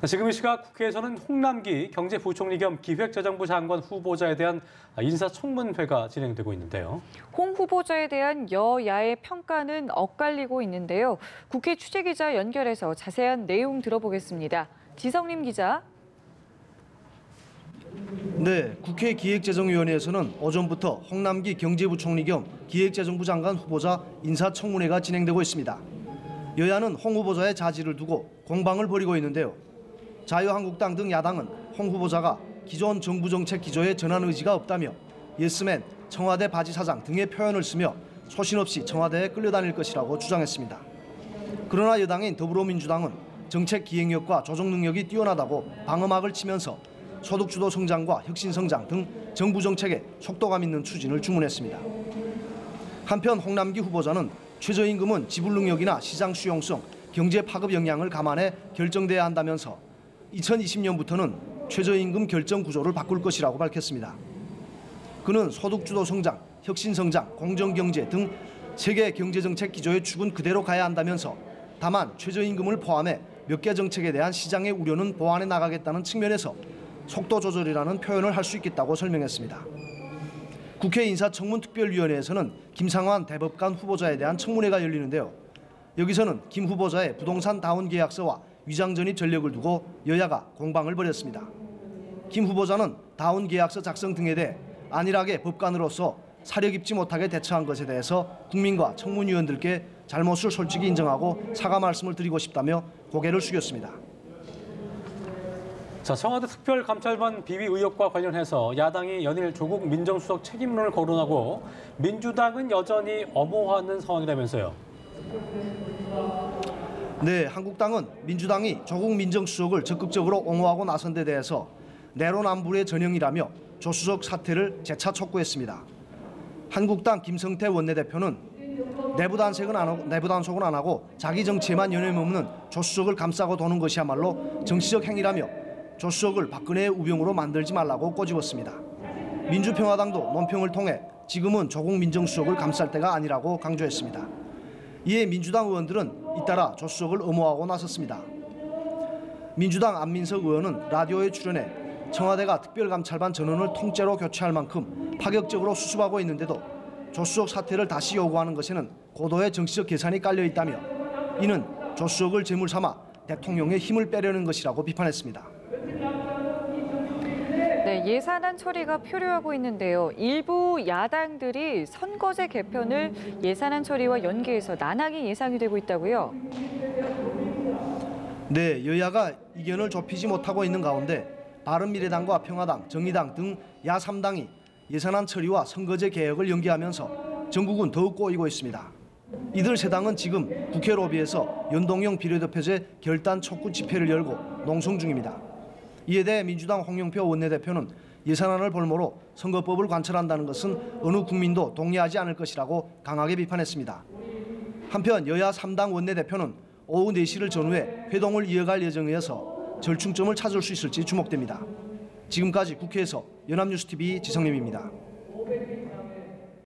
지금 이 시각 국회에서는 홍남기 경제부총리 겸 기획재정부 장관 후보자에 대한 인사청문회가 진행되고 있는데요. 홍 후보자에 대한 여야의 평가는 엇갈리고 있는데요. 국회 취재기자 연결해서 자세한 내용 들어보겠습니다. 지성림 기자. 네, 국회 기획재정위원회에서는 오전부터 홍남기 경제부총리 겸 기획재정부 장관 후보자 인사청문회가 진행되고 있습니다. 여야는 홍 후보자의 자질을 두고 공방을 벌이고 있는데요. 자유한국당 등 야당은 홍 후보자가 기존 정부 정책 기조에 전환 의지가 없다며 예스맨, 청와대 바지 사장 등의 표현을 쓰며 소신 없이 청와대에 끌려다닐 것이라고 주장했습니다. 그러나 여당인 더불어민주당은 정책 기획력과 조정 능력이 뛰어나다고 방어막을 치면서 소득주도 성장과 혁신 성장 등 정부 정책에 속도감 있는 추진을 주문했습니다. 한편 홍남기 후보자는 최저임금은 지불 능력이나 시장 수용성, 경제 파급 영향을 감안해 결정돼야 한다면서 2020년부터는 최저임금 결정 구조를 바꿀 것이라고 밝혔습니다. 그는 소득주도 성장, 혁신 성장, 공정경제 등 세계 경제정책 기조의 축은 그대로 가야 한다면서 다만 최저임금을 포함해 몇 개 정책에 대한 시장의 우려는 보완해 나가겠다는 측면에서 속도 조절이라는 표현을 할 수 있겠다고 설명했습니다. 국회 인사청문특별위원회에서는 김상환 대법관 후보자에 대한 청문회가 열리는데요. 여기서는 김 후보자의 부동산 다운 계약서와 위장 전입 전력을 두고 여야가 공방을 벌였습니다. 김 후보자는 다운 계약서 작성 등에 대해 안일하게 법관으로서 사려 깊지 못하게 대처한 것에 대해서 국민과 청문위원들께 잘못을 솔직히 인정하고 사과 말씀을 드리고 싶다며 고개를 숙였습니다. 청와대 특별감찰반 비위 의혹과 관련해서 야당이 연일 조국 민정수석 책임론을 거론하고 민주당은 여전히 엄호하는 상황이라면서요. 네, 한국당은 민주당이 조국 민정수석을 적극적으로 옹호하고 나선 데 대해서 내로남불의 전형이라며 조 수석 사퇴를 재차 촉구했습니다. 한국당 김성태 원내대표는 내부 단속은 안 하고 자기 정치에만 연연없는 조 수석을 감싸고 도는 것이야말로 정치적 행위라며 조 수석을 박근혜의 우병우로 만들지 말라고 꼬집었습니다. 민주평화당도 논평을 통해 지금은 조국 민정수석을 감쌀 때가 아니라고 강조했습니다. 이에 민주당 의원들은 잇따라 조 수석을 엄호하고 나섰습니다. 민주당 안민석 의원은 라디오에 출연해 청와대가 특별감찰반 전원을 통째로 교체할 만큼 파격적으로 수습하고 있는데도 조 수석 사퇴를 다시 요구하는 것에는 고도의 정치적 계산이 깔려 있다며 이는 조 수석을 제물 삼아 대통령의 힘을 빼려는 것이라고 비판했습니다. 네, 예산안 처리가 표류하고 있는데요. 일부 야당들이 선거제 개편을 예산안 처리와 연계해서 난항이 예상이 되고 있다고요. 네, 여야가 이견을 좁히지 못하고 있는 가운데 바른미래당과 평화당, 정의당 등 야3당이 예산안 처리와 선거제 개혁을 연계하면서 전국은 더욱 꼬이고 있습니다. 이들 세 당은 지금 국회 로비에서 연동형 비례대표제 결단 촉구 집회를 열고 농성 중입니다. 이에 대해 민주당 홍영표 원내대표는 예산안을 볼모로 선거법을 관철한다는 것은 어느 국민도 동의하지 않을 것이라고 강하게 비판했습니다. 한편 여야 3당 원내대표는 오후 4시를 전후해 회동을 이어갈 예정이어서 절충점을 찾을 수 있을지 주목됩니다. 지금까지 국회에서 연합뉴스TV 지성림입니다.